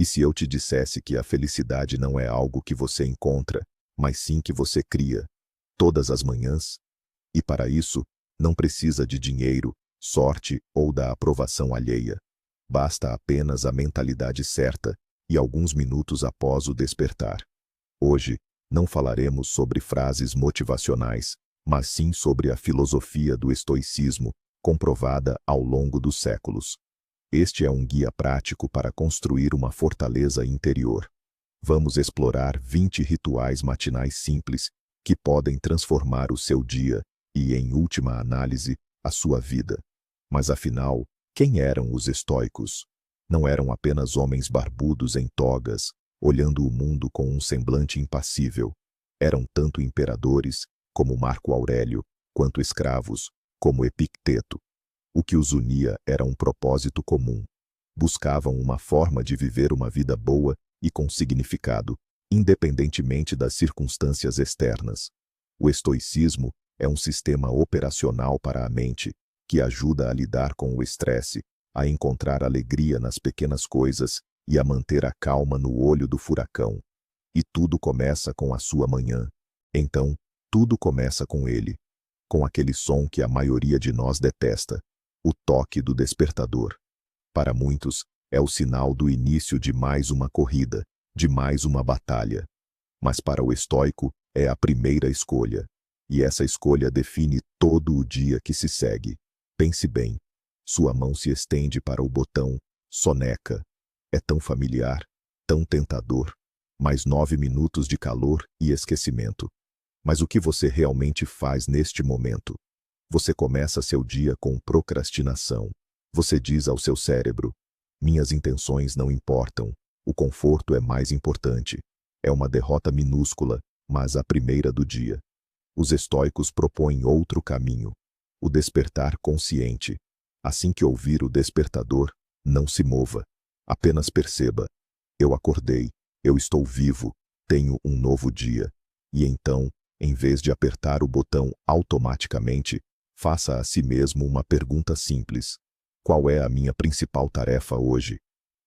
E se eu te dissesse que a felicidade não é algo que você encontra, mas sim que você cria, todas as manhãs? E para isso, não precisa de dinheiro, sorte ou da aprovação alheia. Basta apenas a mentalidade certa e alguns minutos após o despertar. Hoje, não falaremos sobre frases motivacionais, mas sim sobre a filosofia do estoicismo, comprovada ao longo dos séculos. Este é um guia prático para construir uma fortaleza interior. Vamos explorar 20 rituais matinais simples que podem transformar o seu dia e, em última análise, a sua vida. Mas afinal, quem eram os estoicos? Não eram apenas homens barbudos em togas, olhando o mundo com um semblante impassível. Eram tanto imperadores, como Marco Aurélio, quanto escravos, como Epicteto. O que os unia era um propósito comum. Buscavam uma forma de viver uma vida boa e com significado, independentemente das circunstâncias externas. O estoicismo é um sistema operacional para a mente, que ajuda a lidar com o estresse, a encontrar alegria nas pequenas coisas e a manter a calma no olho do furacão. E tudo começa com a sua manhã. Então, tudo começa com ele. Com aquele som que a maioria de nós detesta, o toque do despertador. Para muitos, é o sinal do início de mais uma corrida, de mais uma batalha. Mas para o estoico, é a primeira escolha. E essa escolha define todo o dia que se segue. Pense bem. Sua mão se estende para o botão soneca. É tão familiar, tão tentador. Mais 9 minutos de calor e esquecimento. Mas o que você realmente faz neste momento? Você começa seu dia com procrastinação. Você diz ao seu cérebro: minhas intenções não importam, o conforto é mais importante. É uma derrota minúscula, mas a primeira do dia. Os estoicos propõem outro caminho: o despertar consciente. Assim que ouvir o despertador, não se mova. Apenas perceba: eu acordei, eu estou vivo, tenho um novo dia. E então, em vez de apertar o botão automaticamente, faça a si mesmo uma pergunta simples: qual é a minha principal tarefa hoje?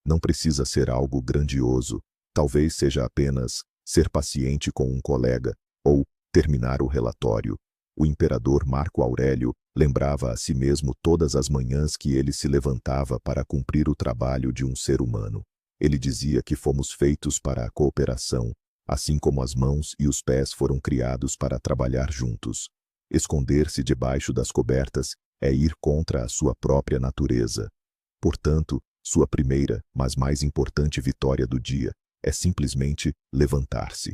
Não precisa ser algo grandioso, talvez seja apenas ser paciente com um colega, ou terminar o relatório. O imperador Marco Aurélio lembrava a si mesmo todas as manhãs que ele se levantava para cumprir o trabalho de um ser humano. Ele dizia que fomos feitos para a cooperação, assim como as mãos e os pés foram criados para trabalhar juntos. Esconder-se debaixo das cobertas é ir contra a sua própria natureza. Portanto, sua primeira, mas mais importante vitória do dia é simplesmente levantar-se.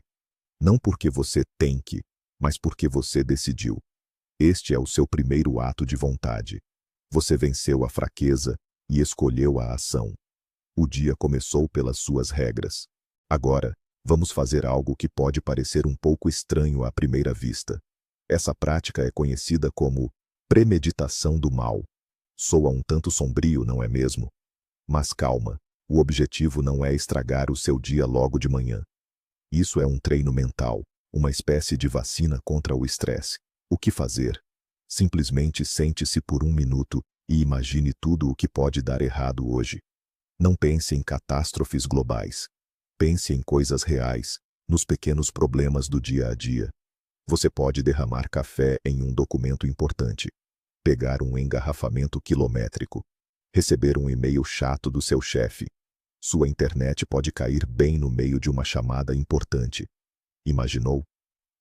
Não porque você tem que, mas porque você decidiu. Este é o seu primeiro ato de vontade. Você venceu a fraqueza e escolheu a ação. O dia começou pelas suas regras. Agora, vamos fazer algo que pode parecer um pouco estranho à primeira vista. Essa prática é conhecida como premeditação do mal. Soa um tanto sombrio, não é mesmo? Mas calma, o objetivo não é estragar o seu dia logo de manhã. Isso é um treino mental, uma espécie de vacina contra o estresse. O que fazer? Simplesmente sente-se por um minuto e imagine tudo o que pode dar errado hoje. Não pense em catástrofes globais. Pense em coisas reais, nos pequenos problemas do dia a dia. Você pode derramar café em um documento importante, pegar um engarrafamento quilométrico, receber um e-mail chato do seu chefe. Sua internet pode cair bem no meio de uma chamada importante. Imaginou?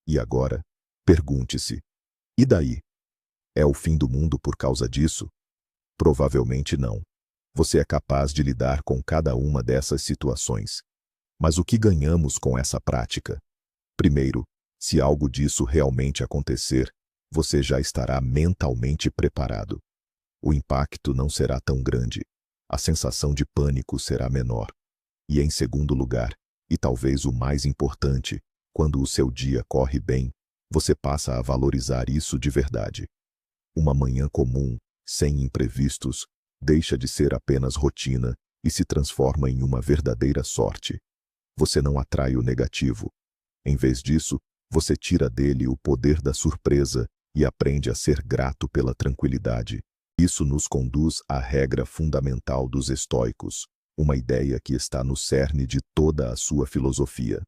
E agora, pergunte-se: e daí? É o fim do mundo por causa disso? Provavelmente não. Você é capaz de lidar com cada uma dessas situações. Mas o que ganhamos com essa prática? Primeiro, se algo disso realmente acontecer, você já estará mentalmente preparado. O impacto não será tão grande. A sensação de pânico será menor. E em segundo lugar, e talvez o mais importante, quando o seu dia corre bem, você passa a valorizar isso de verdade. Uma manhã comum, sem imprevistos, deixa de ser apenas rotina e se transforma em uma verdadeira sorte. Você não atrai o negativo. Em vez disso, você tira dele o poder da surpresa e aprende a ser grato pela tranquilidade. Isso nos conduz à regra fundamental dos estoicos: uma ideia que está no cerne de toda a sua filosofia.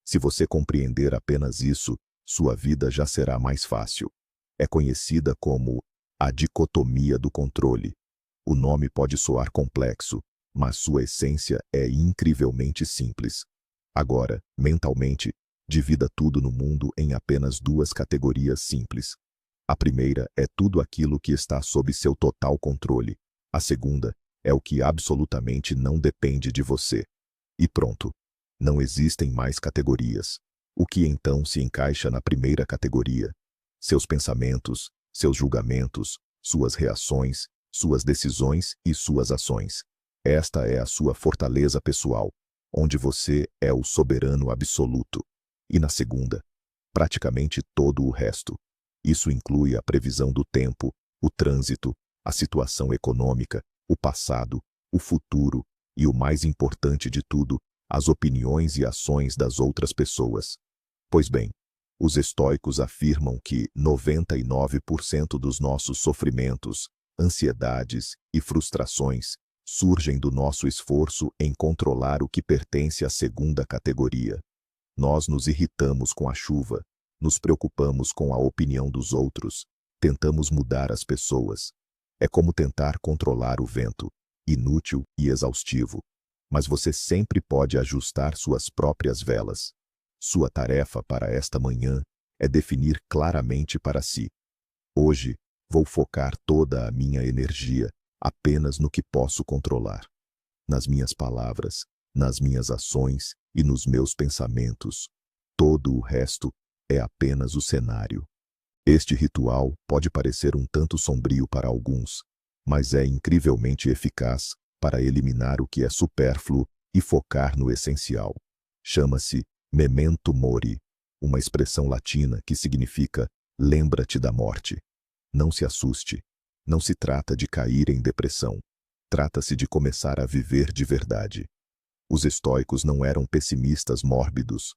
Se você compreender apenas isso, sua vida já será mais fácil. É conhecida como a dicotomia do controle. O nome pode soar complexo, mas sua essência é incrivelmente simples. Agora, mentalmente, divida tudo no mundo em apenas duas categorias simples. A primeira é tudo aquilo que está sob seu total controle. A segunda é o que absolutamente não depende de você. E pronto. Não existem mais categorias. O que então se encaixa na primeira categoria? Seus pensamentos, seus julgamentos, suas reações, suas decisões e suas ações. Esta é a sua fortaleza pessoal, onde você é o soberano absoluto. E na segunda, praticamente todo o resto. Isso inclui a previsão do tempo, o trânsito, a situação econômica, o passado, o futuro e, o mais importante de tudo, as opiniões e ações das outras pessoas. Pois bem, os estoicos afirmam que 99% dos nossos sofrimentos, ansiedades e frustrações surgem do nosso esforço em controlar o que pertence à segunda categoria. Nós nos irritamos com a chuva, nos preocupamos com a opinião dos outros, tentamos mudar as pessoas. É como tentar controlar o vento, inútil e exaustivo. Mas você sempre pode ajustar suas próprias velas. Sua tarefa para esta manhã é definir claramente para si: hoje, vou focar toda a minha energia apenas no que posso controlar. Nas minhas palavras, nas minhas ações e nos meus pensamentos. Todo o resto é apenas o cenário. Este ritual pode parecer um tanto sombrio para alguns, mas é incrivelmente eficaz para eliminar o que é supérfluo e focar no essencial. Chama-se memento mori, uma expressão latina que significa lembra-te da morte. Não se assuste. Não se trata de cair em depressão. Trata-se de começar a viver de verdade. Os estoicos não eram pessimistas mórbidos.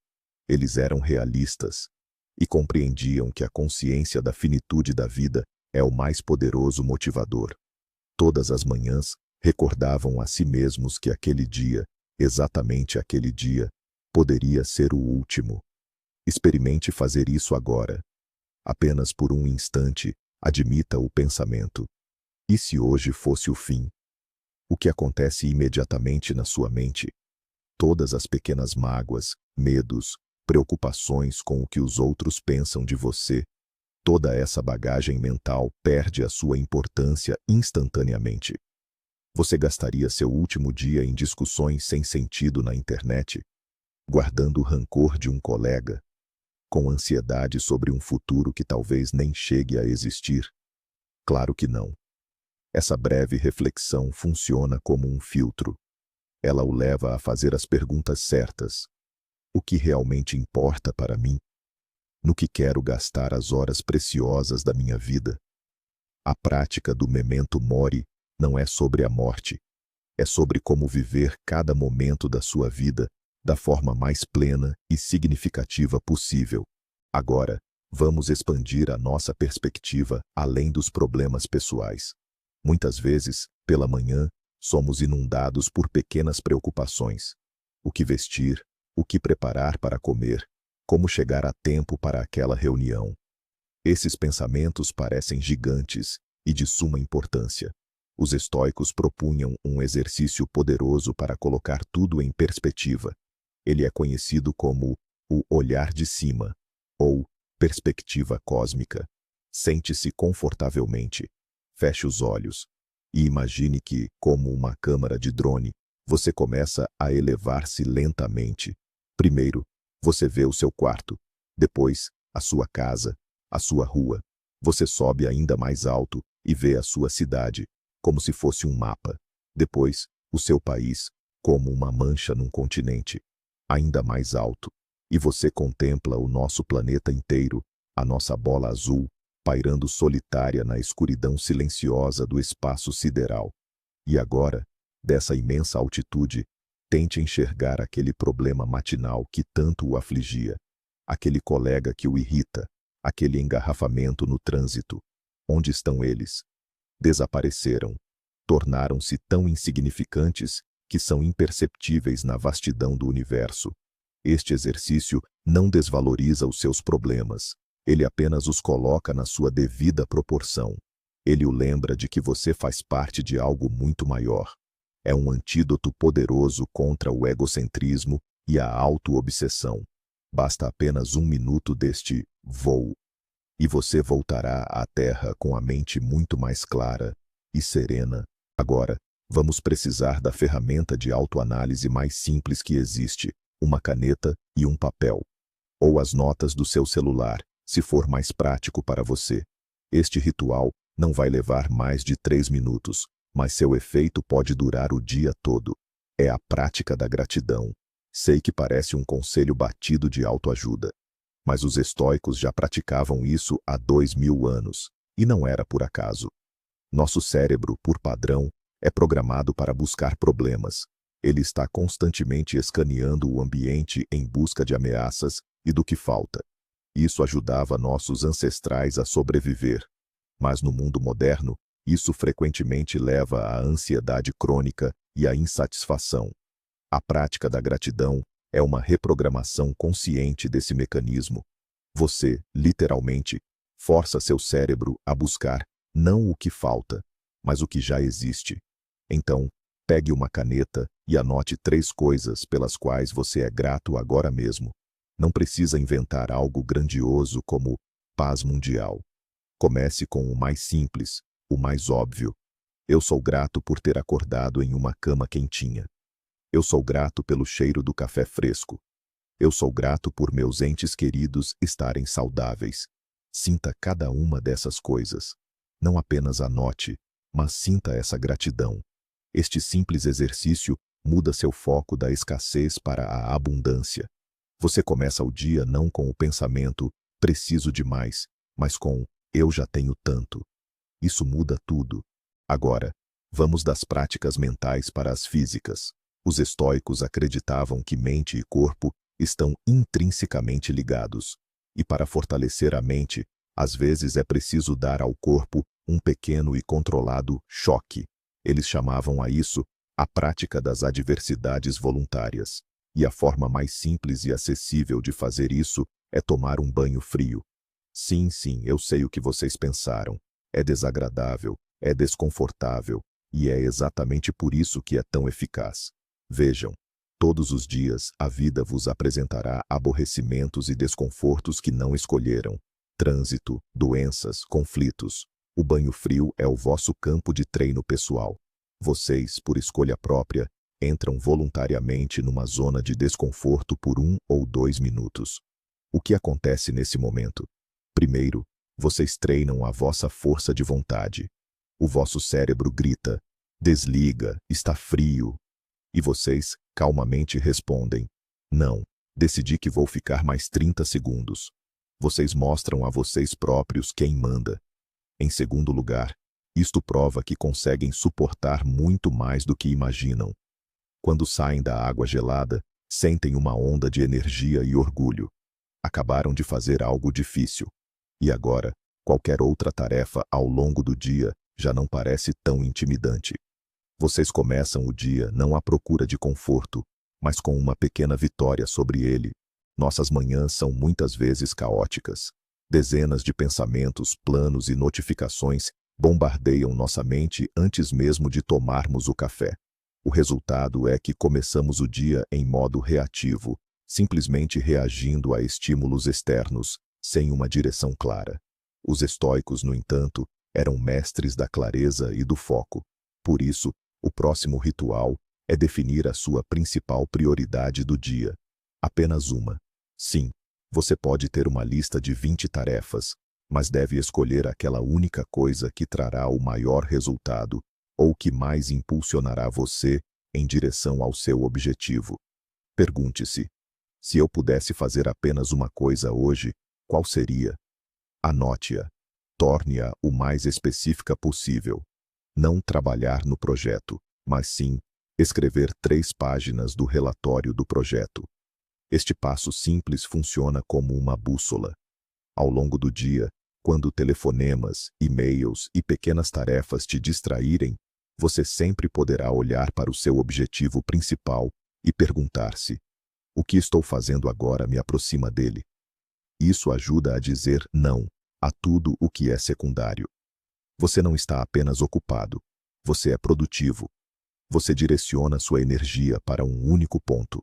Eles eram realistas e compreendiam que a consciência da finitude da vida é o mais poderoso motivador. Todas as manhãs, recordavam a si mesmos que aquele dia, exatamente aquele dia, poderia ser o último. Experimente fazer isso agora. Apenas por um instante, admita o pensamento: e se hoje fosse o fim? O que acontece imediatamente na sua mente? Todas as pequenas mágoas, medos, preocupações com o que os outros pensam de você, toda essa bagagem mental perde a sua importância instantaneamente. Você gastaria seu último dia em discussões sem sentido na internet, guardando o rancor de um colega, com ansiedade sobre um futuro que talvez nem chegue a existir? Claro que não. Essa breve reflexão funciona como um filtro. Ela o leva a fazer as perguntas certas. O que realmente importa para mim? No que quero gastar as horas preciosas da minha vida? A prática do memento mori não é sobre a morte. É sobre como viver cada momento da sua vida da forma mais plena e significativa possível. Agora, vamos expandir a nossa perspectiva além dos problemas pessoais. Muitas vezes, pela manhã, somos inundados por pequenas preocupações. O que vestir, o que preparar para comer, como chegar a tempo para aquela reunião. Esses pensamentos parecem gigantes e de suma importância. Os estoicos propunham um exercício poderoso para colocar tudo em perspectiva. Ele é conhecido como o olhar de cima, ou perspectiva cósmica. Sente-se confortavelmente, feche os olhos e imagine que, como uma câmara de drone, você começa a elevar-se lentamente. Primeiro, você vê o seu quarto, depois, a sua casa, a sua rua. Você sobe ainda mais alto e vê a sua cidade, como se fosse um mapa. Depois, o seu país, como uma mancha num continente, ainda mais alto. E você contempla o nosso planeta inteiro, a nossa bola azul, pairando solitária na escuridão silenciosa do espaço sideral. E agora, dessa imensa altitude, tente enxergar aquele problema matinal que tanto o afligia, aquele colega que o irrita, aquele engarrafamento no trânsito. Onde estão eles? Desapareceram. Tornaram-se tão insignificantes que são imperceptíveis na vastidão do universo. Este exercício não desvaloriza os seus problemas, ele apenas os coloca na sua devida proporção. Ele o lembra de que você faz parte de algo muito maior. É um antídoto poderoso contra o egocentrismo e a auto-obsessão. Basta apenas 1 minuto deste voo, e você voltará à Terra com a mente muito mais clara e serena. Agora, vamos precisar da ferramenta de autoanálise mais simples que existe, uma caneta e um papel. Ou as notas do seu celular, se for mais prático para você. Este ritual não vai levar mais de 3 minutos, mas seu efeito pode durar o dia todo. É a prática da gratidão. Sei que parece um conselho batido de autoajuda, mas os estoicos já praticavam isso há 2000 anos, e não era por acaso. Nosso cérebro, por padrão, é programado para buscar problemas. Ele está constantemente escaneando o ambiente em busca de ameaças e do que falta. Isso ajudava nossos ancestrais a sobreviver. Mas no mundo moderno, isso frequentemente leva à ansiedade crônica e à insatisfação. A prática da gratidão é uma reprogramação consciente desse mecanismo. Você, literalmente, força seu cérebro a buscar não o que falta, mas o que já existe. Então, pegue uma caneta e anote 3 coisas pelas quais você é grato agora mesmo. Não precisa inventar algo grandioso como paz mundial. Comece com o mais simples, o mais óbvio. Eu sou grato por ter acordado em uma cama quentinha. Eu sou grato pelo cheiro do café fresco. Eu sou grato por meus entes queridos estarem saudáveis. Sinta cada uma dessas coisas. Não apenas anote, mas sinta essa gratidão. Este simples exercício muda seu foco da escassez para a abundância. Você começa o dia não com o pensamento preciso demais, mas com eu já tenho tanto. Isso muda tudo. Agora, vamos das práticas mentais para as físicas. Os estoicos acreditavam que mente e corpo estão intrinsecamente ligados. E para fortalecer a mente, às vezes é preciso dar ao corpo um pequeno e controlado choque. Eles chamavam a isso a prática das adversidades voluntárias. E a forma mais simples e acessível de fazer isso é tomar um banho frio. Sim, eu sei o que vocês pensaram. É desagradável, é desconfortável, e é exatamente por isso que é tão eficaz. Vejam, todos os dias a vida vos apresentará aborrecimentos e desconfortos que não escolheram. Trânsito, doenças, conflitos. O banho frio é o vosso campo de treino pessoal. Vocês, por escolha própria, entram voluntariamente numa zona de desconforto por 1 ou 2 minutos. O que acontece nesse momento? Primeiro, vocês treinam a vossa força de vontade. O vosso cérebro grita, desliga, está frio. E vocês calmamente respondem, não, decidi que vou ficar mais 30 segundos. Vocês mostram a vocês próprios quem manda. Em segundo lugar, isto prova que conseguem suportar muito mais do que imaginam. Quando saem da água gelada, sentem uma onda de energia e orgulho. Acabaram de fazer algo difícil. E agora, qualquer outra tarefa ao longo do dia já não parece tão intimidante. Vocês começam o dia não à procura de conforto, mas com uma pequena vitória sobre ele. Nossas manhãs são muitas vezes caóticas. Dezenas de pensamentos, planos e notificações bombardeiam nossa mente antes mesmo de tomarmos o café. O resultado é que começamos o dia em modo reativo, simplesmente reagindo a estímulos externos, sem uma direção clara. Os estoicos, no entanto, eram mestres da clareza e do foco. Por isso, o próximo ritual é definir a sua principal prioridade do dia. Apenas uma. Sim, você pode ter uma lista de 20 tarefas, mas deve escolher aquela única coisa que trará o maior resultado ou que mais impulsionará você em direção ao seu objetivo. Pergunte-se, se eu pudesse fazer apenas uma coisa hoje, qual seria? Anote-a. Torne-a o mais específica possível. Não trabalhar no projeto, mas sim escrever 3 páginas do relatório do projeto. Este passo simples funciona como uma bússola. Ao longo do dia, quando telefonemas, e-mails e pequenas tarefas te distraírem, você sempre poderá olhar para o seu objetivo principal e perguntar-se: o que estou fazendo agora me aproxima dele? Isso ajuda a dizer não a tudo o que é secundário. Você não está apenas ocupado, você é produtivo. Você direciona sua energia para um único ponto.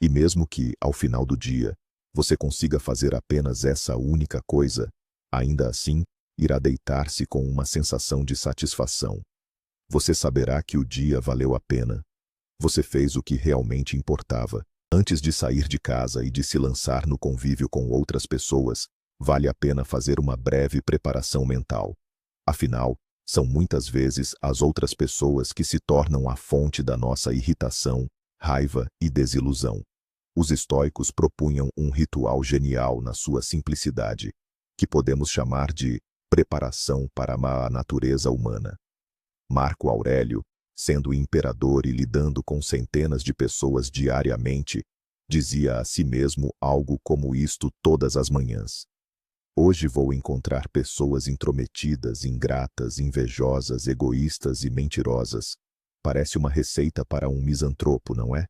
E mesmo que, ao final do dia, você consiga fazer apenas essa única coisa, ainda assim, irá deitar-se com uma sensação de satisfação. Você saberá que o dia valeu a pena. Você fez o que realmente importava. Antes de sair de casa e de se lançar no convívio com outras pessoas, vale a pena fazer uma breve preparação mental. Afinal, são muitas vezes as outras pessoas que se tornam a fonte da nossa irritação, raiva e desilusão. Os estoicos propunham um ritual genial na sua simplicidade, que podemos chamar de preparação para a natureza humana. Marco Aurélio, sendo imperador e lidando com centenas de pessoas diariamente, dizia a si mesmo algo como isto todas as manhãs: hoje vou encontrar pessoas intrometidas, ingratas, invejosas, egoístas e mentirosas. Parece uma receita para um misantropo, não é?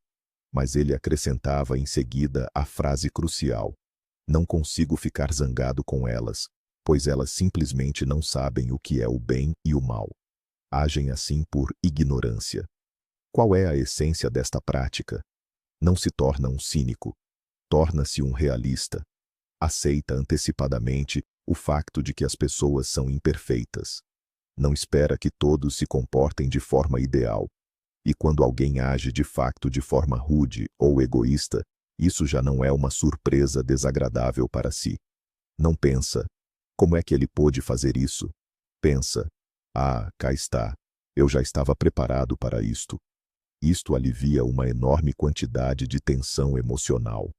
Mas ele acrescentava em seguida a frase crucial: não consigo ficar zangado com elas, pois elas simplesmente não sabem o que é o bem e o mal. Agem assim por ignorância. Qual é a essência desta prática? Não se torna um cínico, torna-se um realista. Aceita antecipadamente o facto de que as pessoas são imperfeitas. Não espera que todos se comportem de forma ideal. E quando alguém age de facto de forma rude ou egoísta, isso já não é uma surpresa desagradável para si. Não pensa: como é que ele pôde fazer isso? Pensa: ah, cá está. Eu já estava preparado para isto. Isto alivia uma enorme quantidade de tensão emocional.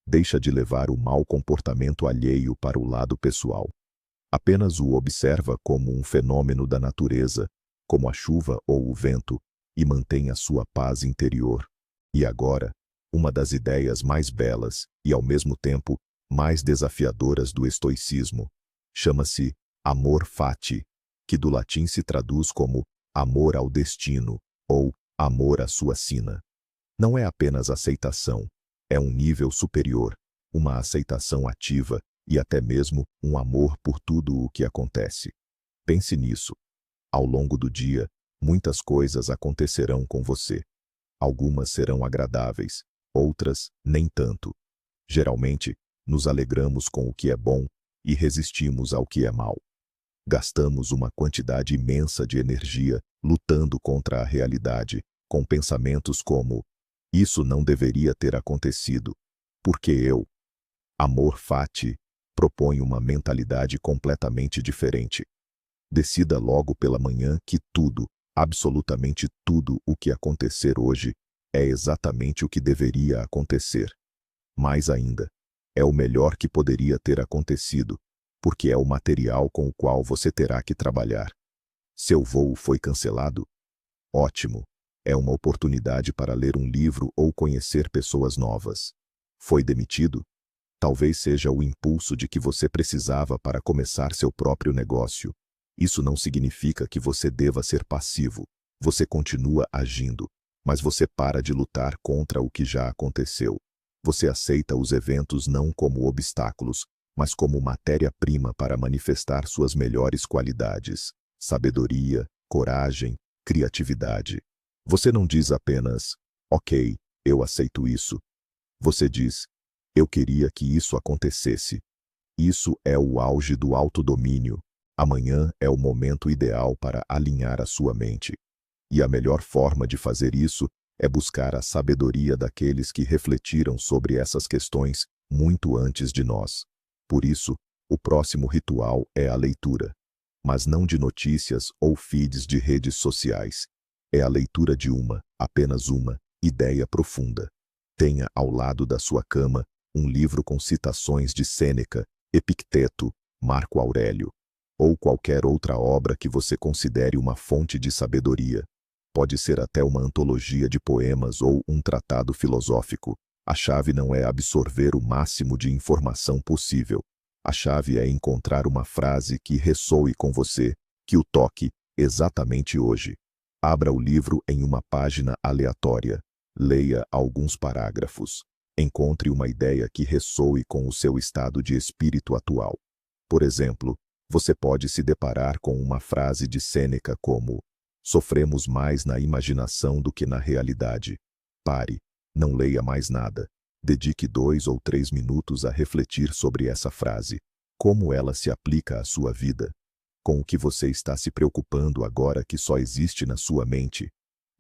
Deixa de levar o mau comportamento alheio para o lado pessoal. Apenas o observa como um fenômeno da natureza, como a chuva ou o vento, e mantém a sua paz interior. E agora, uma das ideias mais belas e, ao mesmo tempo, mais desafiadoras do estoicismo, chama-se amor fati, que do latim se traduz como amor ao destino ou amor à sua sina. Não é apenas aceitação, é um nível superior, uma aceitação ativa e até mesmo um amor por tudo o que acontece. Pense nisso. Ao longo do dia, muitas coisas acontecerão com você. Algumas serão agradáveis, outras nem tanto. Geralmente, nos alegramos com o que é bom e resistimos ao que é mal. Gastamos uma quantidade imensa de energia lutando contra a realidade, com pensamentos como: isso não deveria ter acontecido, porque eu. Amor fati propõe uma mentalidade completamente diferente. Decida logo pela manhã que tudo, absolutamente tudo o que acontecer hoje, é exatamente o que deveria acontecer. Mais ainda, é o melhor que poderia ter acontecido, porque é o material com o qual você terá que trabalhar. Seu voo foi cancelado? Ótimo! É uma oportunidade para ler um livro ou conhecer pessoas novas. Foi demitido? Talvez seja o impulso de que você precisava para começar seu próprio negócio. Isso não significa que você deva ser passivo. Você continua agindo, mas você para de lutar contra o que já aconteceu. Você aceita os eventos não como obstáculos, mas como matéria-prima para manifestar suas melhores qualidades: sabedoria, coragem, criatividade. Você não diz apenas: ok, eu aceito isso. Você diz: eu queria que isso acontecesse. Isso é o auge do autodomínio. Amanhã é o momento ideal para alinhar a sua mente. E a melhor forma de fazer isso é buscar a sabedoria daqueles que refletiram sobre essas questões muito antes de nós. Por isso, o próximo ritual é a leitura. Mas não de notícias ou feeds de redes sociais. É a leitura de apenas uma, ideia profunda. Tenha ao lado da sua cama um livro com citações de Sêneca, Epicteto, Marco Aurélio, ou qualquer outra obra que você considere uma fonte de sabedoria. Pode ser até uma antologia de poemas ou um tratado filosófico. A chave não é absorver o máximo de informação possível. A chave é encontrar uma frase que ressoe com você, que o toque exatamente hoje. Abra o livro em uma página aleatória. Leia alguns parágrafos. Encontre uma ideia que ressoe com o seu estado de espírito atual. Por exemplo, você pode se deparar com uma frase de Sêneca como: "Sofremos mais na imaginação do que na realidade." Pare, não leia mais nada. Dedique 2 ou 3 minutos a refletir sobre essa frase. Como ela se aplica à sua vida? Com o que você está se preocupando agora que só existe na sua mente?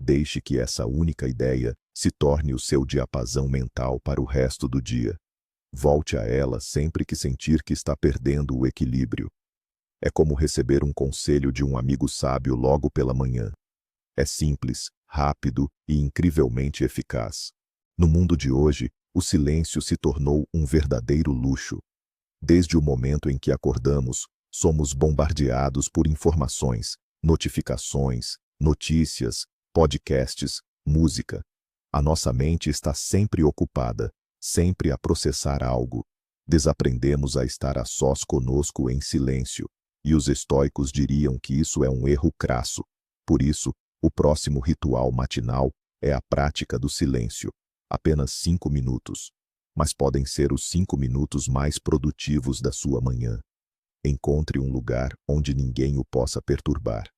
Deixe que essa única ideia se torne o seu diapasão mental para o resto do dia. Volte a ela sempre que sentir que está perdendo o equilíbrio. É como receber um conselho de um amigo sábio logo pela manhã. É simples, rápido e incrivelmente eficaz. No mundo de hoje, o silêncio se tornou um verdadeiro luxo. Desde o momento em que acordamos, somos bombardeados por informações, notificações, notícias, podcasts, música. A nossa mente está sempre ocupada, sempre a processar algo. Desaprendemos a estar a sós conosco em silêncio, e os estoicos diriam que isso é um erro crasso. Por isso, o próximo ritual matinal é a prática do silêncio. Apenas 5 minutos. Mas podem ser os 5 minutos mais produtivos da sua manhã. Encontre um lugar onde ninguém o possa perturbar.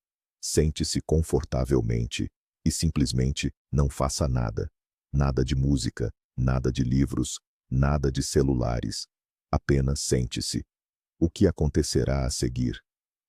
Sente-se confortavelmente e simplesmente não faça nada. Nada de música, nada de livros, nada de celulares. Apenas sente-se. O que acontecerá a seguir?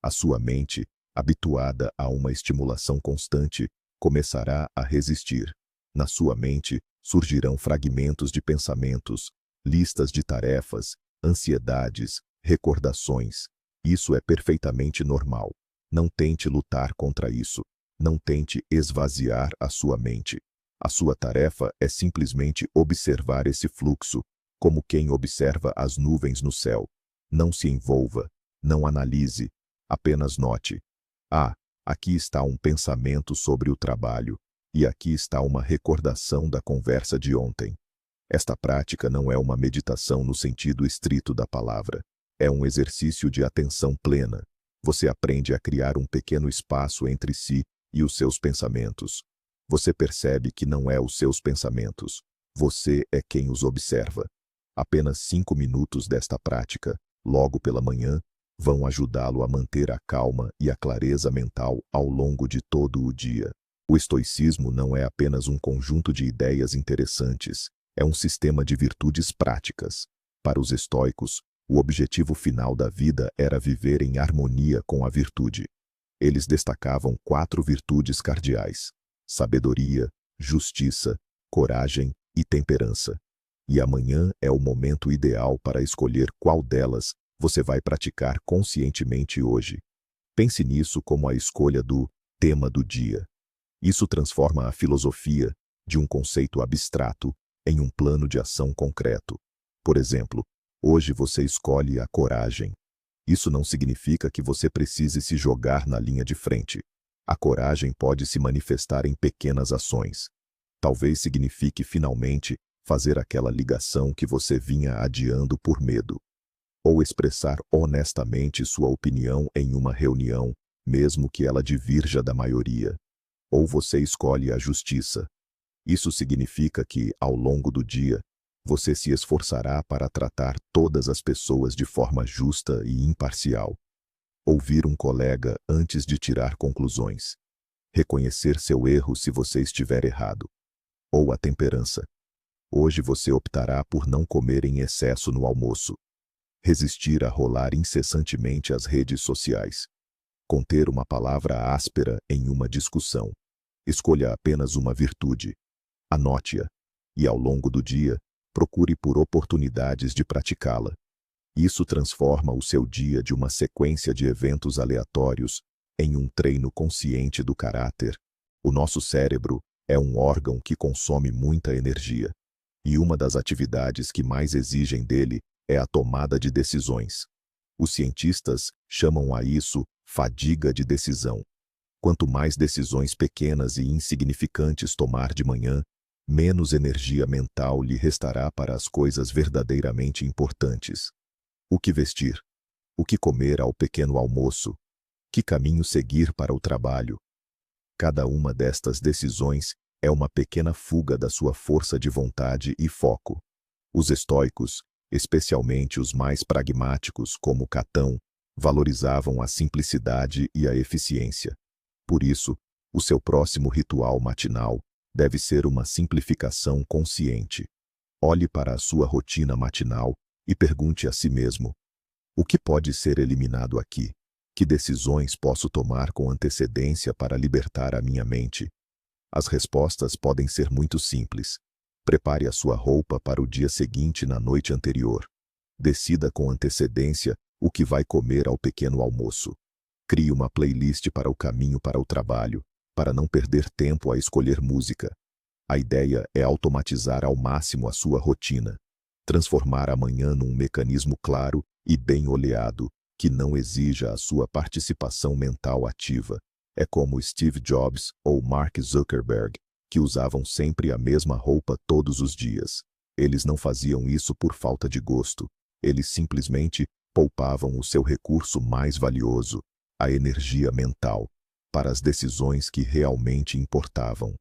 A sua mente, habituada a uma estimulação constante, começará a resistir. Na sua mente, surgirão fragmentos de pensamentos, listas de tarefas, ansiedades, recordações. Isso é perfeitamente normal. Não tente lutar contra isso. Não tente esvaziar a sua mente. A sua tarefa é simplesmente observar esse fluxo, como quem observa as nuvens no céu. Não se envolva, não analise, apenas note. Ah, aqui está um pensamento sobre o trabalho, e aqui está uma recordação da conversa de ontem. Esta prática não é uma meditação no sentido estrito da palavra. É um exercício de atenção plena. Você aprende a criar um pequeno espaço entre si e os seus pensamentos. Você percebe que não é os seus pensamentos. Você é quem os observa. Apenas 5 minutos desta prática, logo pela manhã, vão ajudá-lo a manter a calma e a clareza mental ao longo de todo o dia. O estoicismo não é apenas um conjunto de ideias interessantes, é um sistema de virtudes práticas. Para os estoicos, o objetivo final da vida era viver em harmonia com a virtude. Eles destacavam 4 virtudes cardeais: sabedoria, justiça, coragem e temperança. E amanhã é o momento ideal para escolher qual delas você vai praticar conscientemente hoje. Pense nisso como a escolha do tema do dia. Isso transforma a filosofia de um conceito abstrato em um plano de ação concreto. Por exemplo, hoje você escolhe a coragem. Isso não significa que você precise se jogar na linha de frente. A coragem pode se manifestar em pequenas ações. Talvez signifique finalmente fazer aquela ligação que você vinha adiando por medo. Ou expressar honestamente sua opinião em uma reunião, mesmo que ela divirja da maioria. Ou você escolhe a justiça. Isso significa que, ao longo do dia, você se esforçará para tratar todas as pessoas de forma justa e imparcial. Ouvir um colega antes de tirar conclusões. Reconhecer seu erro se você estiver errado. Ou a temperança. Hoje você optará por não comer em excesso no almoço. Resistir a rolar incessantemente as redes sociais. Conter uma palavra áspera em uma discussão. Escolha apenas uma virtude. Anote-a. E ao longo do dia, procure por oportunidades de praticá-la. Isso transforma o seu dia de uma sequência de eventos aleatórios em um treino consciente do caráter. O nosso cérebro é um órgão que consome muita energia. E uma das atividades que mais exigem dele é a tomada de decisões. Os cientistas chamam a isso fadiga de decisão. Quanto mais decisões pequenas e insignificantes tomar de manhã, menos energia mental lhe restará para as coisas verdadeiramente importantes. O que vestir? O que comer ao pequeno almoço? Que caminho seguir para o trabalho? Cada uma destas decisões é uma pequena fuga da sua força de vontade e foco. Os estoicos, especialmente os mais pragmáticos como Catão, valorizavam a simplicidade e a eficiência. Por isso, o seu próximo ritual matinal deve ser uma simplificação consciente. Olhe para a sua rotina matinal e pergunte a si mesmo: o que pode ser eliminado aqui? Que decisões posso tomar com antecedência para libertar a minha mente? As respostas podem ser muito simples. Prepare a sua roupa para o dia seguinte na noite anterior. Decida com antecedência o que vai comer ao pequeno almoço. Crie uma playlist para o caminho para o trabalho, para não perder tempo a escolher música. A ideia é automatizar ao máximo a sua rotina. Transformar a manhã num mecanismo claro e bem oleado, que não exija a sua participação mental ativa. É como Steve Jobs ou Mark Zuckerberg, que usavam sempre a mesma roupa todos os dias. Eles não faziam isso por falta de gosto. Eles simplesmente poupavam o seu recurso mais valioso, a energia mental, para as decisões que realmente importavam.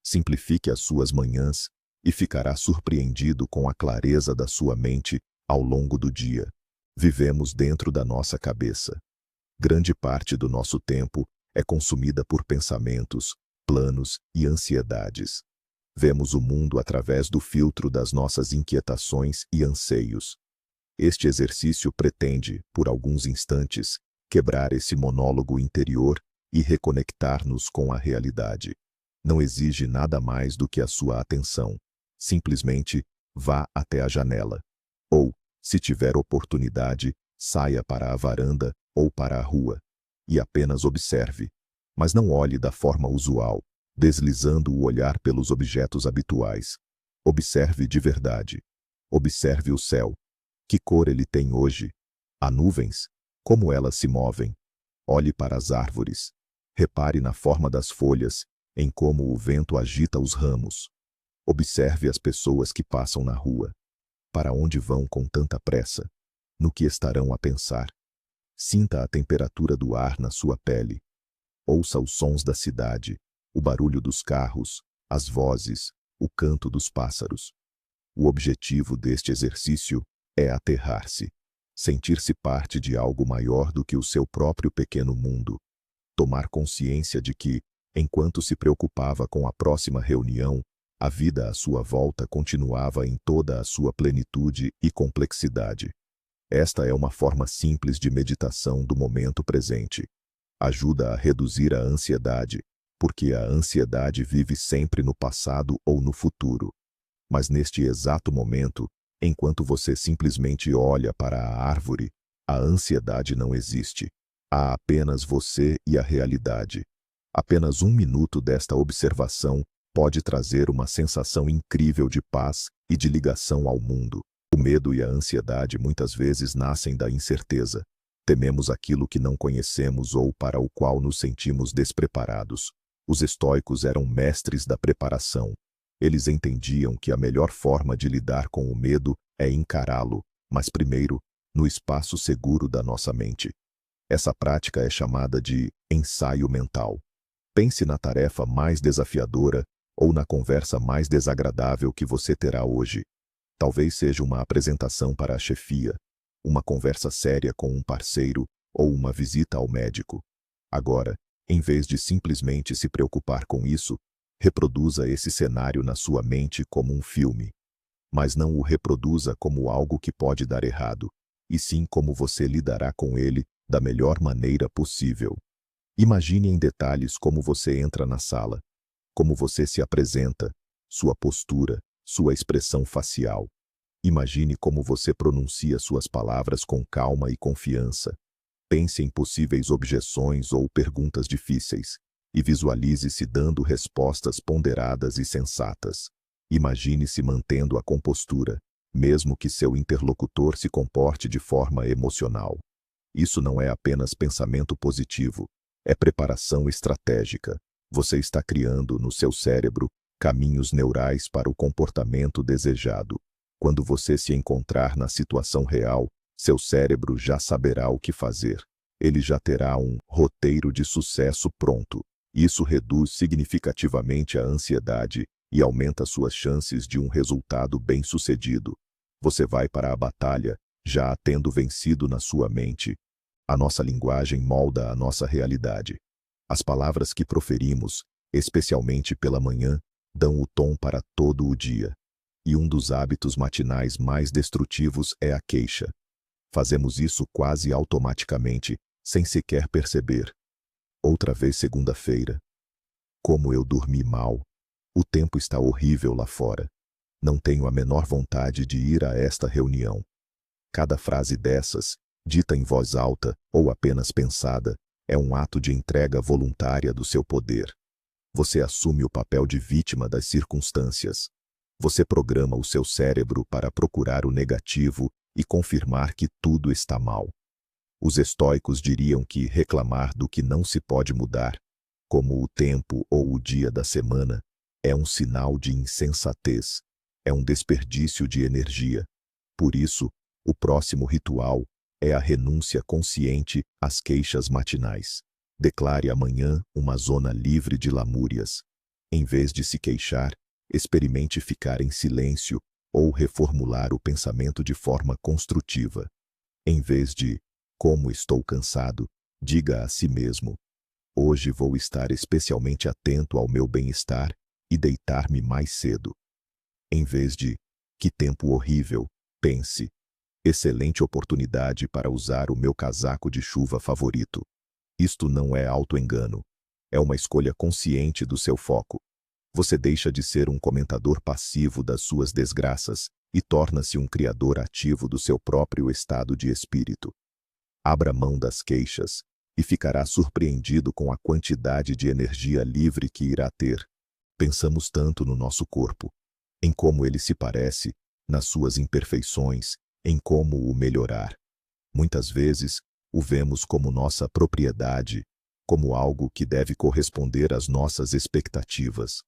Simplifique as suas manhãs e ficará surpreendido com a clareza da sua mente ao longo do dia. Vivemos dentro da nossa cabeça. Grande parte do nosso tempo é consumida por pensamentos, planos e ansiedades. Vemos o mundo através do filtro das nossas inquietações e anseios. Este exercício pretende, por alguns instantes, quebrar esse monólogo interior e reconectar-nos com a realidade. Não exige nada mais do que a sua atenção. Simplesmente vá até a janela. Ou, se tiver oportunidade, saia para a varanda ou para a rua. E apenas observe. Mas não olhe da forma usual, deslizando o olhar pelos objetos habituais. Observe de verdade. Observe o céu. Que cor ele tem hoje? Há nuvens? Como elas se movem? Olhe para as árvores. Repare na forma das folhas, em como o vento agita os ramos. Observe as pessoas que passam na rua. Para onde vão com tanta pressa? No que estarão a pensar? Sinta a temperatura do ar na sua pele. Ouça os sons da cidade, o barulho dos carros, as vozes, o canto dos pássaros. O objetivo deste exercício é aterrar-se, sentir-se parte de algo maior do que o seu próprio pequeno mundo. Tomar consciência de que, enquanto se preocupava com a próxima reunião, a vida à sua volta continuava em toda a sua plenitude e complexidade. Esta é uma forma simples de meditação do momento presente. Ajuda a reduzir a ansiedade, porque a ansiedade vive sempre no passado ou no futuro. Mas neste exato momento, enquanto você simplesmente olha para a árvore, a ansiedade não existe. Há apenas você e a realidade. Apenas 1 minuto desta observação pode trazer uma sensação incrível de paz e de ligação ao mundo. O medo e a ansiedade muitas vezes nascem da incerteza. Tememos aquilo que não conhecemos ou para o qual nos sentimos despreparados. Os estoicos eram mestres da preparação. Eles entendiam que a melhor forma de lidar com o medo é encará-lo, mas primeiro, no espaço seguro da nossa mente. Essa prática é chamada de ensaio mental. Pense na tarefa mais desafiadora ou na conversa mais desagradável que você terá hoje. Talvez seja uma apresentação para a chefia, uma conversa séria com um parceiro ou uma visita ao médico. Agora, em vez de simplesmente se preocupar com isso, reproduza esse cenário na sua mente como um filme. Mas não o reproduza como algo que pode dar errado, e sim como você lidará com ele da melhor maneira possível. Imagine em detalhes como você entra na sala, como você se apresenta, sua postura, sua expressão facial. Imagine como você pronuncia suas palavras com calma e confiança. Pense em possíveis objeções ou perguntas difíceis, e visualize-se dando respostas ponderadas e sensatas. Imagine-se mantendo a compostura, mesmo que seu interlocutor se comporte de forma emocional. Isso não é apenas pensamento positivo, é preparação estratégica. Você está criando no seu cérebro caminhos neurais para o comportamento desejado. Quando você se encontrar na situação real, seu cérebro já saberá o que fazer. Ele já terá um roteiro de sucesso pronto. Isso reduz significativamente a ansiedade e aumenta suas chances de um resultado bem-sucedido. Você vai para a batalha já a tendo vencido na sua mente. A nossa linguagem molda a nossa realidade. As palavras que proferimos, especialmente pela manhã, dão o tom para todo o dia. E um dos hábitos matinais mais destrutivos é a queixa. Fazemos isso quase automaticamente, sem sequer perceber. Outra vez segunda-feira. Como eu dormi mal. O tempo está horrível lá fora. Não tenho a menor vontade de ir a esta reunião. Cada frase dessas, dita em voz alta ou apenas pensada, é um ato de entrega voluntária do seu poder. Você assume o papel de vítima das circunstâncias. Você programa o seu cérebro para procurar o negativo e confirmar que tudo está mal. Os estoicos diriam que reclamar do que não se pode mudar, como o tempo ou o dia da semana, é um sinal de insensatez, é um desperdício de energia. Por isso, o próximo ritual é a renúncia consciente às queixas matinais. Declare amanhã uma zona livre de lamúrias. Em vez de se queixar, experimente ficar em silêncio ou reformular o pensamento de forma construtiva. Em vez de, como estou cansado, diga a si mesmo, hoje vou estar especialmente atento ao meu bem-estar e deitar-me mais cedo. Em vez de, que tempo horrível, pense, excelente oportunidade para usar o meu casaco de chuva favorito. Isto não é auto-engano. É uma escolha consciente do seu foco. Você deixa de ser um comentador passivo das suas desgraças e torna-se um criador ativo do seu próprio estado de espírito. Abra mão das queixas e ficará surpreendido com a quantidade de energia livre que irá ter. Pensamos tanto no nosso corpo, em como ele se parece, nas suas imperfeições, em como o melhorar. Muitas vezes, o vemos como nossa propriedade, como algo que deve corresponder às nossas expectativas.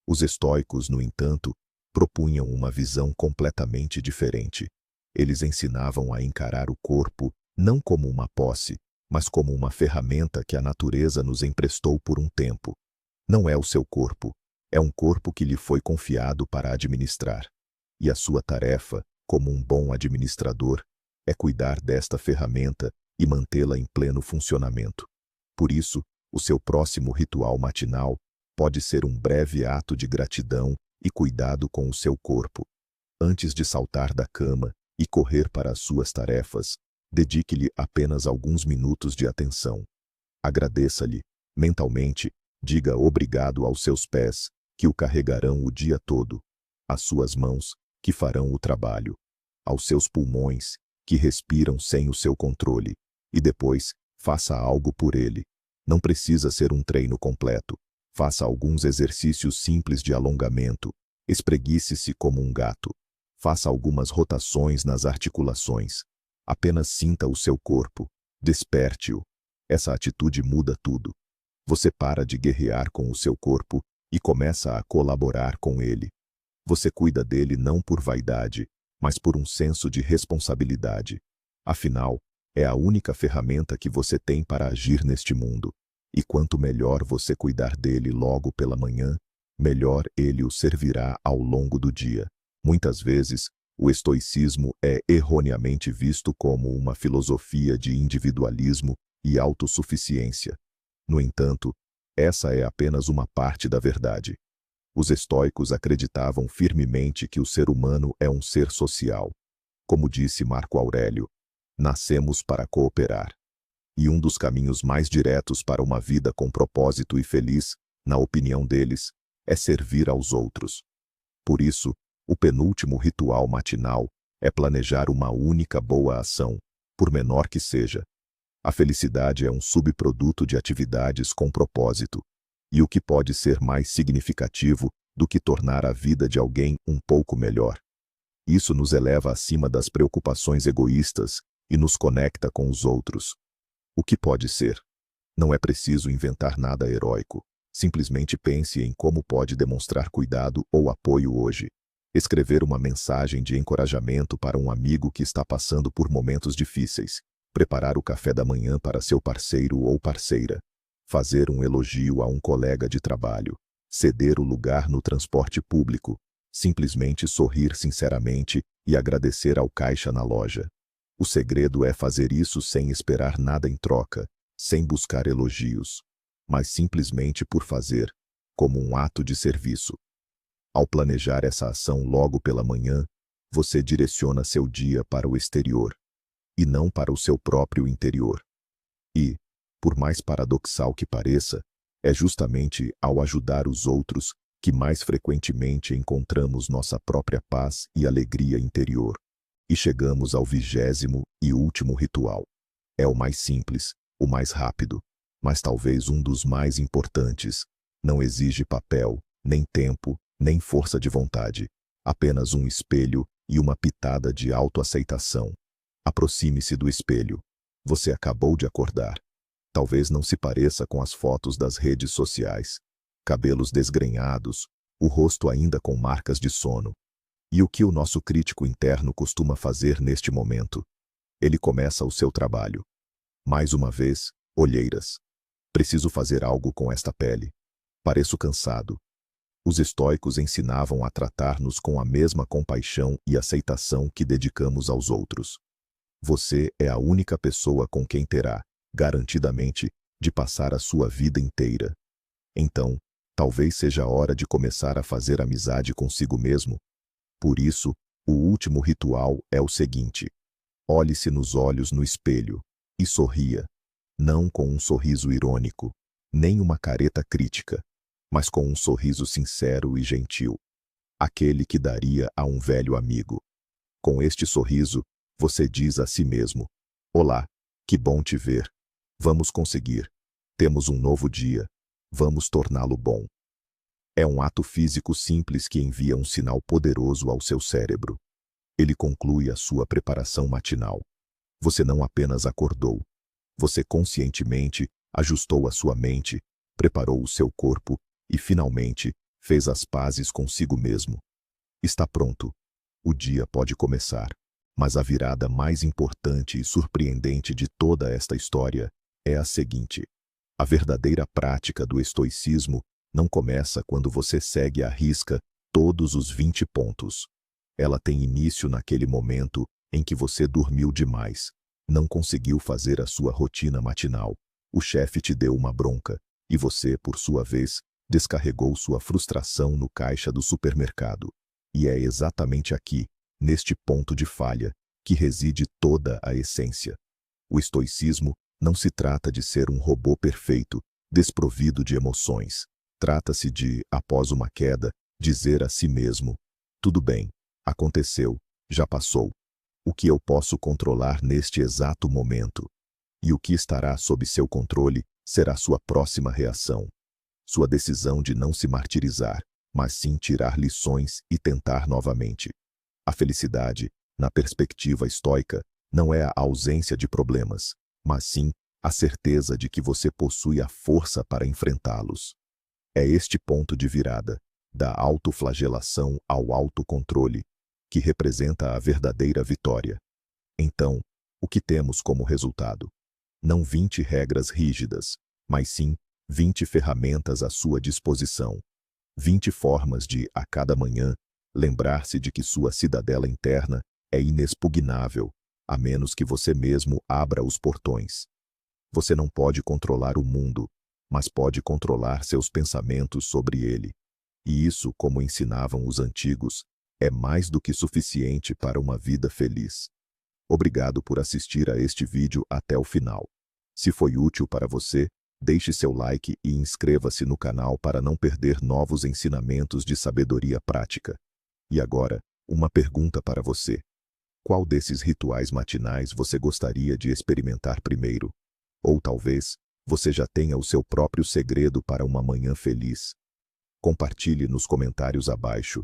Os estoicos, no entanto, propunham uma visão completamente diferente. Eles ensinavam a encarar o corpo não como uma posse, mas como uma ferramenta que a natureza nos emprestou por um tempo. Não é o seu corpo, é um corpo que lhe foi confiado para administrar. E a sua tarefa, como um bom administrador, é cuidar desta ferramenta e mantê-la em pleno funcionamento. Por isso, o seu próximo ritual matinal pode ser um breve ato de gratidão e cuidado com o seu corpo. Antes de saltar da cama e correr para as suas tarefas, dedique-lhe apenas alguns minutos de atenção. Agradeça-lhe, mentalmente, diga obrigado aos seus pés, que o carregarão o dia todo, às suas mãos, que farão o trabalho, aos seus pulmões, que respiram sem o seu controle, e depois, faça algo por ele. Não precisa ser um treino completo. Faça alguns exercícios simples de alongamento. Espreguice-se como um gato. Faça algumas rotações nas articulações. Apenas sinta o seu corpo. Desperte-o. Essa atitude muda tudo. Você para de guerrear com o seu corpo e começa a colaborar com ele. Você cuida dele não por vaidade, mas por um senso de responsabilidade. Afinal, é a única ferramenta que você tem para agir neste mundo. E quanto melhor você cuidar dele logo pela manhã, melhor ele o servirá ao longo do dia. Muitas vezes, o estoicismo é erroneamente visto como uma filosofia de individualismo e autossuficiência. No entanto, essa é apenas uma parte da verdade. Os estoicos acreditavam firmemente que o ser humano é um ser social. Como disse Marco Aurélio, nascemos para cooperar. E um dos caminhos mais diretos para uma vida com propósito e feliz, na opinião deles, é servir aos outros. Por isso, o penúltimo ritual matinal é planejar uma única boa ação, por menor que seja. A felicidade é um subproduto de atividades com propósito. E o que pode ser mais significativo do que tornar a vida de alguém um pouco melhor? Isso nos eleva acima das preocupações egoístas e nos conecta com os outros. O que pode ser? Não é preciso inventar nada heróico. Simplesmente pense em como pode demonstrar cuidado ou apoio hoje. Escrever uma mensagem de encorajamento para um amigo que está passando por momentos difíceis. Preparar o café da manhã para seu parceiro ou parceira. fazer um elogio a um colega de trabalho, ceder o lugar no transporte público, simplesmente sorrir sinceramente e agradecer ao caixa na loja. O segredo é fazer isso sem esperar nada em troca, sem buscar elogios, mas simplesmente por fazer, como um ato de serviço. Ao planejar essa ação logo pela manhã, você direciona seu dia para o exterior, e não para o seu próprio interior. E, por mais paradoxal que pareça, é justamente ao ajudar os outros que mais frequentemente encontramos nossa própria paz e alegria interior. E chegamos ao 20º e último ritual. É o mais simples, o mais rápido, mas talvez um dos mais importantes. Não exige papel, nem tempo, nem força de vontade. Apenas um espelho e uma pitada de autoaceitação. Aproxime-se do espelho. Você acabou de acordar. Talvez não se pareça com as fotos das redes sociais. Cabelos desgrenhados, o rosto ainda com marcas de sono. E o que o nosso crítico interno costuma fazer neste momento? Ele começa o seu trabalho. Mais uma vez, olheiras. Preciso fazer algo com esta pele. Pareço cansado. Os estoicos ensinavam a tratar-nos com a mesma compaixão e aceitação que dedicamos aos outros. Você é a única pessoa com quem terá, garantidamente, de passar a sua vida inteira. Então, talvez seja a hora de começar a fazer amizade consigo mesmo. Por isso, o último ritual é o seguinte: olhe-se nos olhos no espelho e sorria, não com um sorriso irônico, nem uma careta crítica, mas com um sorriso sincero e gentil, aquele que daria a um velho amigo. Com este sorriso, você diz a si mesmo: olá, que bom te ver. Vamos conseguir. Temos um novo dia. Vamos torná-lo bom. É um ato físico simples que envia um sinal poderoso ao seu cérebro. Ele conclui a sua preparação matinal. Você não apenas acordou. Você conscientemente ajustou a sua mente, preparou o seu corpo e, finalmente, fez as pazes consigo mesmo. Está pronto. O dia pode começar. Mas a virada mais importante e surpreendente de toda esta história é a seguinte: a verdadeira prática do estoicismo não começa quando você segue à risca todos os 20 pontos. Ela tem início naquele momento em que você dormiu demais, não conseguiu fazer a sua rotina matinal, o chefe te deu uma bronca, e você, por sua vez, descarregou sua frustração no caixa do supermercado. E é exatamente aqui, neste ponto de falha, que reside toda a essência. O estoicismo não se trata de ser um robô perfeito, desprovido de emoções. Trata-se de, após uma queda, dizer a si mesmo: tudo bem, aconteceu, já passou. O que eu posso controlar neste exato momento? E o que estará sob seu controle será sua próxima reação. Sua decisão de não se martirizar, mas sim tirar lições e tentar novamente. A felicidade, na perspectiva estoica, não é a ausência de problemas, mas sim a certeza de que você possui a força para enfrentá-los. É este ponto de virada, da autoflagelação ao autocontrole, que representa a verdadeira vitória. Então, o que temos como resultado? Não 20 regras rígidas, mas sim 20 ferramentas à sua disposição. 20 formas de, a cada manhã, lembrar-se de que sua cidadela interna é inexpugnável, a menos que você mesmo abra os portões. Você não pode controlar o mundo, mas pode controlar seus pensamentos sobre ele. E isso, como ensinavam os antigos, é mais do que suficiente para uma vida feliz. Obrigado por assistir a este vídeo até o final. Se foi útil para você, deixe seu like e inscreva-se no canal para não perder novos ensinamentos de sabedoria prática. E agora, uma pergunta para você. Qual desses rituais matinais você gostaria de experimentar primeiro? Ou talvez, você já tenha o seu próprio segredo para uma manhã feliz? Compartilhe nos comentários abaixo